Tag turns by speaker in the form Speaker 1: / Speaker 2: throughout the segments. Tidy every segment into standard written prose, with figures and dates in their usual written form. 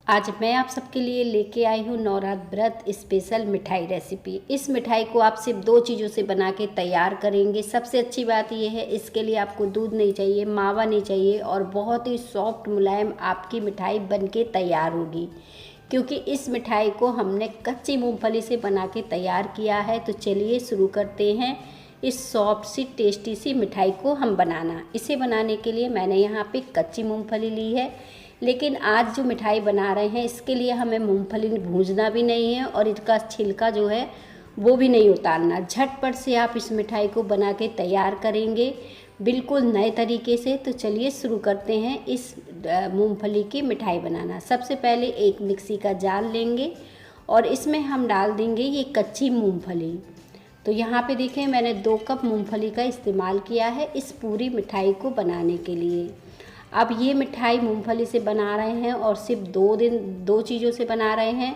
Speaker 1: आज मैं आप सबके लिए लेके आई हूँ नवरात्र व्रत स्पेशल मिठाई रेसिपी। इस मिठाई को आप सिर्फ 2 चीज़ों से बना के तैयार करेंगे। सबसे अच्छी बात यह है, इसके लिए आपको दूध नहीं चाहिए, मावा नहीं चाहिए और बहुत ही सॉफ्ट मुलायम आपकी मिठाई बन के तैयार होगी। क्योंकि इस मिठाई को हमने कच्ची मूंगफली से बना के तैयार किया है। तो चलिए शुरू करते हैं इस सॉफ्ट सी टेस्टी सी मिठाई को हम बनाना। इसे बनाने के लिए मैंने यहाँ पे कच्ची मूंगफली ली है, लेकिन आज जो मिठाई बना रहे हैं इसके लिए हमें मूंगफली भूंजना भी नहीं है और इसका छिलका जो है वो भी नहीं उतारना। झटपट से आप इस मिठाई को बना के तैयार करेंगे बिल्कुल नए तरीके से। तो चलिए शुरू करते हैं इस मूंगफली की मिठाई बनाना। सबसे पहले एक मिक्सी का जार लेंगे और इसमें हम डाल देंगे ये कच्ची मूंगफली। तो यहाँ पे देखें, मैंने 2 कप मूंगफली का इस्तेमाल किया है इस पूरी मिठाई को बनाने के लिए। अब ये मिठाई मूंगफली से बना रहे हैं और सिर्फ 2 चीज़ों से बना रहे हैं।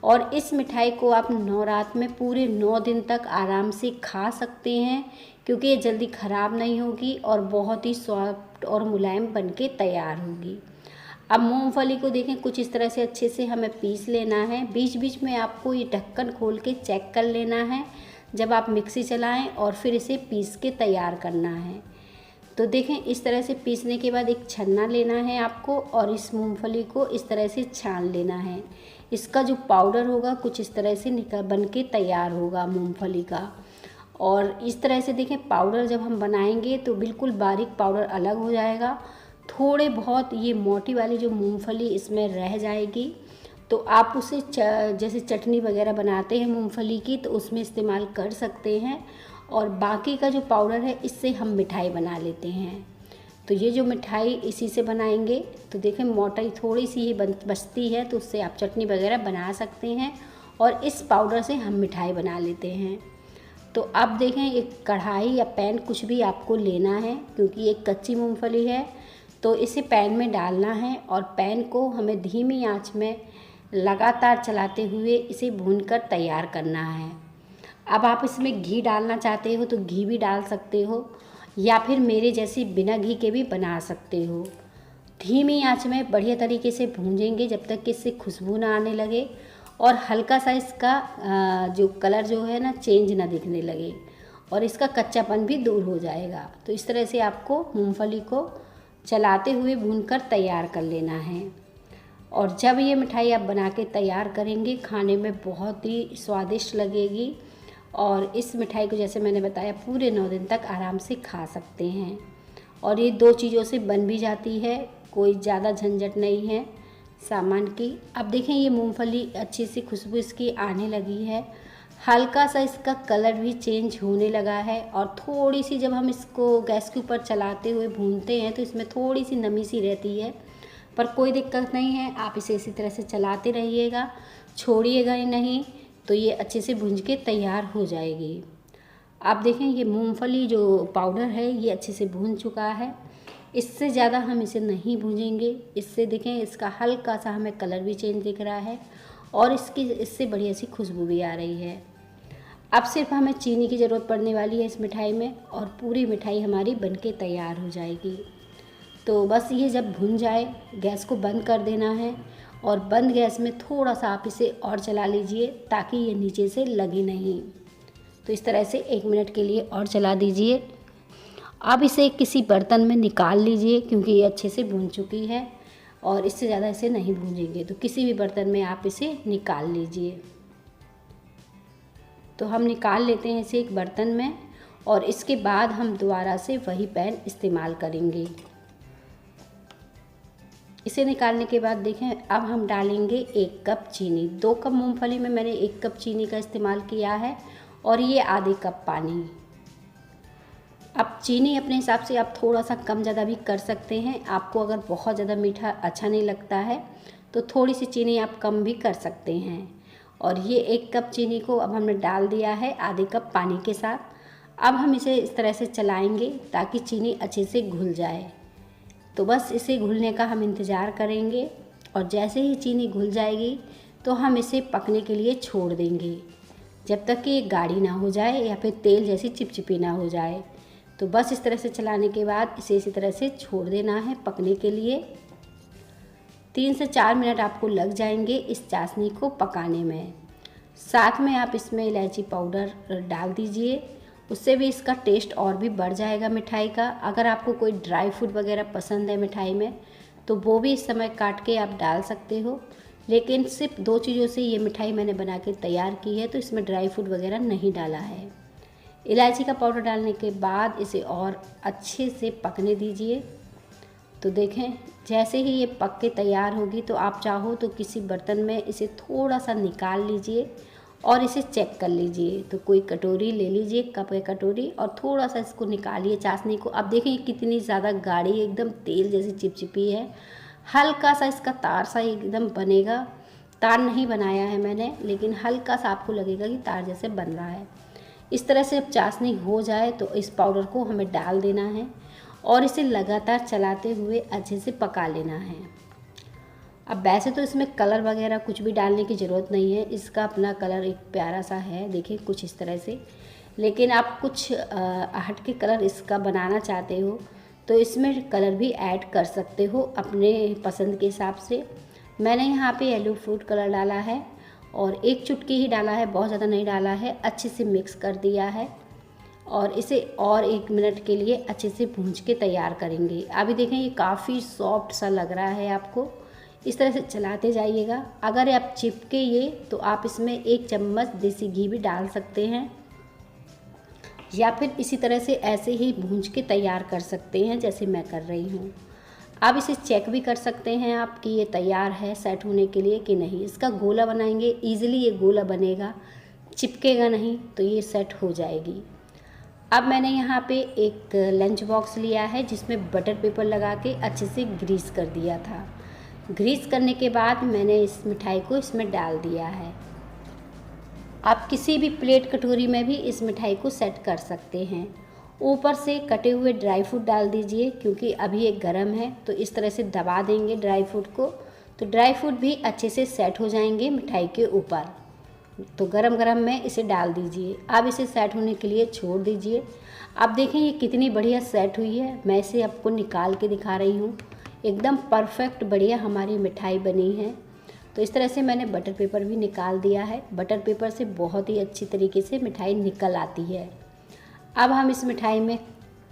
Speaker 1: और इस मिठाई को आप नवरात्र में पूरे 9 दिन तक आराम से खा सकते हैं, क्योंकि ये जल्दी ख़राब नहीं होगी और बहुत ही सॉफ्ट और मुलायम बन के तैयार होगी। अब मूंगफली को देखें, कुछ इस तरह से अच्छे से हमें पीस लेना है। बीच बीच में आपको ये ढक्कन खोल के चेक कर लेना है जब आप मिक्सी चलाएं और फिर इसे पीस के तैयार करना है। तो देखें, इस तरह से पीसने के बाद एक छन्ना लेना है आपको और इस मूंगफली को इस तरह से छान लेना है। इसका जो पाउडर होगा कुछ इस तरह से बन के तैयार होगा मूंगफली का। और इस तरह से देखें, पाउडर जब हम बनाएंगे तो बिल्कुल बारीक पाउडर अलग हो जाएगा। थोड़े बहुत ये मोटी वाली जो मूंगफली इसमें रह जाएगी, तो आप उसे जैसे चटनी वगैरह बनाते हैं मूंगफली की, तो उसमें इस्तेमाल कर सकते हैं। और बाकी का जो पाउडर है इससे हम मिठाई बना लेते हैं। तो ये जो मिठाई इसी से बनाएंगे। तो देखें, मोटाई थोड़ी सी ही बचती है, तो उससे आप चटनी वगैरह बना सकते हैं और इस पाउडर से हम मिठाई बना लेते हैं। तो अब देखें, एक कढ़ाई या पैन कुछ भी आपको लेना है, क्योंकि ये कच्ची मूंगफली है तो इसे पैन में डालना है और पैन को हमें धीमी आंच में लगातार चलाते हुए इसे भूनकर तैयार करना है। अब आप इसमें घी डालना चाहते हो तो घी भी डाल सकते हो, या फिर मेरे जैसे बिना घी के भी बना सकते हो। धीमी आंच में बढ़िया तरीके से भूंजेंगे जब तक कि इससे खुशबू ना आने लगे और हल्का सा इसका जो कलर जो है ना चेंज ना दिखने लगे और इसका कच्चापन भी दूर हो जाएगा। तो इस तरह से आपको मूंगफली को चलाते हुए भूनकर तैयार कर लेना है। और जब ये मिठाई आप बना के तैयार करेंगे, खाने में बहुत ही स्वादिष्ट लगेगी। और इस मिठाई को जैसे मैंने बताया पूरे 9 दिन तक आराम से खा सकते हैं। और ये 2 चीज़ों से बन भी जाती है, कोई ज़्यादा झंझट नहीं है सामान की। अब देखें, ये मूंगफली अच्छी सी खुशबू इसकी आने लगी है, हल्का सा इसका कलर भी चेंज होने लगा है। और थोड़ी सी जब हम इसको गैस के ऊपर चलाते हुए भूनते हैं तो इसमें थोड़ी सी नमी सी रहती है, पर कोई दिक्कत नहीं है। आप इसे इसी तरह से चलाते रहिएगा, छोड़िएगा ही नहीं, तो ये अच्छे से भूंज के तैयार हो जाएगी। आप देखें, ये मूंगफली जो पाउडर है ये अच्छे से भून चुका है। इससे ज़्यादा हम इसे नहीं भूंजेंगे। इससे देखें, इसका हल्का सा हमें कलर भी चेंज दिख रहा है और इससे बढ़िया सी खुशबू भी आ रही है। अब सिर्फ हमें चीनी की ज़रूरत पड़ने वाली है इस मिठाई में और पूरी मिठाई हमारी बनके तैयार हो जाएगी। तो बस ये जब भुन जाए, गैस को बंद कर देना है और बंद गैस में थोड़ा सा आप इसे और चला लीजिए ताकि ये नीचे से लगे नहीं। तो इस तरह से 1 मिनट के लिए और चला दीजिए। अब इसे किसी बर्तन में निकाल लीजिए, क्योंकि ये अच्छे से भून चुकी है और इससे ज़्यादा इसे नहीं भूनेंगे। तो किसी भी बर्तन में आप इसे निकाल लीजिए। तो हम निकाल लेते हैं इसे एक बर्तन में और इसके बाद हम दोबारा से वही पैन इस्तेमाल करेंगे। इसे निकालने के बाद देखें, अब हम डालेंगे 1 कप चीनी। 2 कप मूंगफली में मैंने 1 कप चीनी का इस्तेमाल किया है और ये आधे कप पानी। अब चीनी अपने हिसाब से आप थोड़ा सा कम ज़्यादा भी कर सकते हैं। आपको अगर बहुत ज़्यादा मीठा अच्छा नहीं लगता है तो थोड़ी सी चीनी आप कम भी कर सकते हैं। और ये 1 कप चीनी को अब हमने डाल दिया है आधे कप पानी के साथ। अब हम इसे इस तरह से चलाएँगे ताकि चीनी अच्छे से घुल जाए। तो बस इसे घुलने का हम इंतज़ार करेंगे और जैसे ही चीनी घुल जाएगी तो हम इसे पकने के लिए छोड़ देंगे, जब तक कि ये गाढ़ी ना हो जाए या फिर तेल जैसी चिपचिपी ना हो जाए। तो बस इस तरह से चलाने के बाद इसे इसी तरह से छोड़ देना है पकने के लिए। 3 से 4 मिनट आपको लग जाएंगे इस चाशनी को पकाने में। साथ में आप इसमें इलायची पाउडर डाल दीजिए, उससे भी इसका टेस्ट और भी बढ़ जाएगा मिठाई का। अगर आपको कोई ड्राई फ्रूट वगैरह पसंद है मिठाई में तो वो भी इस समय काट के आप डाल सकते हो, लेकिन सिर्फ 2 चीज़ों से ये मिठाई मैंने बना के तैयार की है, तो इसमें ड्राई फ्रूट वगैरह नहीं डाला है। इलायची का पाउडर डालने के बाद इसे और अच्छे से पकने दीजिए। तो देखें, जैसे ही ये पक के तैयार होगी तो आप चाहो तो किसी बर्तन में इसे थोड़ा सा निकाल लीजिए और इसे चेक कर लीजिए। तो कोई कटोरी ले लीजिए, कप या कटोरी, और थोड़ा सा इसको निकालिए चाशनी को। अब देखें कितनी ज़्यादा गाढ़ी, एकदम तेल जैसी चिपचिपी है। हल्का सा इसका तार सा एकदम बनेगा, तार नहीं बनाया है मैंने, लेकिन हल्का सा आपको लगेगा कि तार जैसे बन रहा है। इस तरह से जब चाशनी हो जाए तो इस पाउडर को हमें डाल देना है और इसे लगातार चलाते हुए अच्छे से पका लेना है। अब वैसे तो इसमें कलर वगैरह कुछ भी डालने की ज़रूरत नहीं है, इसका अपना कलर एक प्यारा सा है, देखिए कुछ इस तरह से। लेकिन आप कुछ हट के कलर इसका बनाना चाहते हो तो इसमें कलर भी ऐड कर सकते हो अपने पसंद के हिसाब से। मैंने यहाँ पे येलो फूड कलर डाला है और 1 चुटकी ही डाला है, बहुत ज़्यादा नहीं डाला है। अच्छे से मिक्स कर दिया है और इसे और 1 मिनट के लिए अच्छे से भूंज के तैयार करेंगे। अभी देखें ये काफ़ी सॉफ्ट सा लग रहा है आपको। इस तरह से चलाते जाइएगा। अगर आप चिपके ये तो आप इसमें 1 चम्मच देसी घी भी डाल सकते हैं, या फिर इसी तरह से ऐसे ही भूंज के तैयार कर सकते हैं जैसे मैं कर रही हूँ। आप इसे चेक भी कर सकते हैं आप कि ये तैयार है सेट होने के लिए कि नहीं। इसका गोला बनाएंगे, ईज़िली ये गोला बनेगा, चिपकेगा नहीं, तो ये सेट हो जाएगी। अब मैंने यहाँ पे एक लंच बॉक्स लिया है जिसमें बटर पेपर लगा के अच्छे से ग्रीस कर दिया था। ग्रीस करने के बाद मैंने इस मिठाई को इसमें डाल दिया है। आप किसी भी प्लेट कटोरी में भी इस मिठाई को सेट कर सकते हैं। ऊपर से कटे हुए ड्राई फ्रूट डाल दीजिए, क्योंकि अभी ये गर्म है तो इस तरह से दबा देंगे ड्राई फ्रूट को, तो ड्राई फ्रूट भी अच्छे से सेट हो जाएंगे मिठाई के ऊपर। तो गरम गरम में इसे डाल दीजिए। अब इसे सेट होने के लिए छोड़ दीजिए। अब देखें ये कितनी बढ़िया सेट हुई है। मैं इसे आपको निकाल के दिखा रही हूँ, एकदम परफेक्ट बढ़िया हमारी मिठाई बनी है। तो इस तरह से मैंने बटर पेपर भी निकाल दिया है। बटर पेपर से बहुत ही अच्छी तरीके से मिठाई निकल आती है। अब हम इस मिठाई में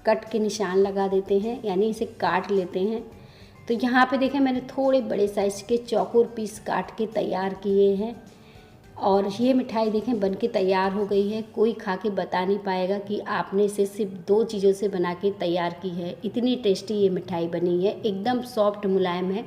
Speaker 1: कट के निशान लगा देते हैं, यानी इसे काट लेते हैं। तो यहाँ पे देखें मैंने थोड़े बड़े साइज़ के चौकोर पीस काट के तैयार किए हैं और ये मिठाई देखें बन के तैयार हो गई है। कोई खा के बता नहीं पाएगा कि आपने इसे सिर्फ 2 चीज़ों से बना के तैयार की है। इतनी टेस्टी ये मिठाई बनी है, एकदम सॉफ्ट मुलायम है।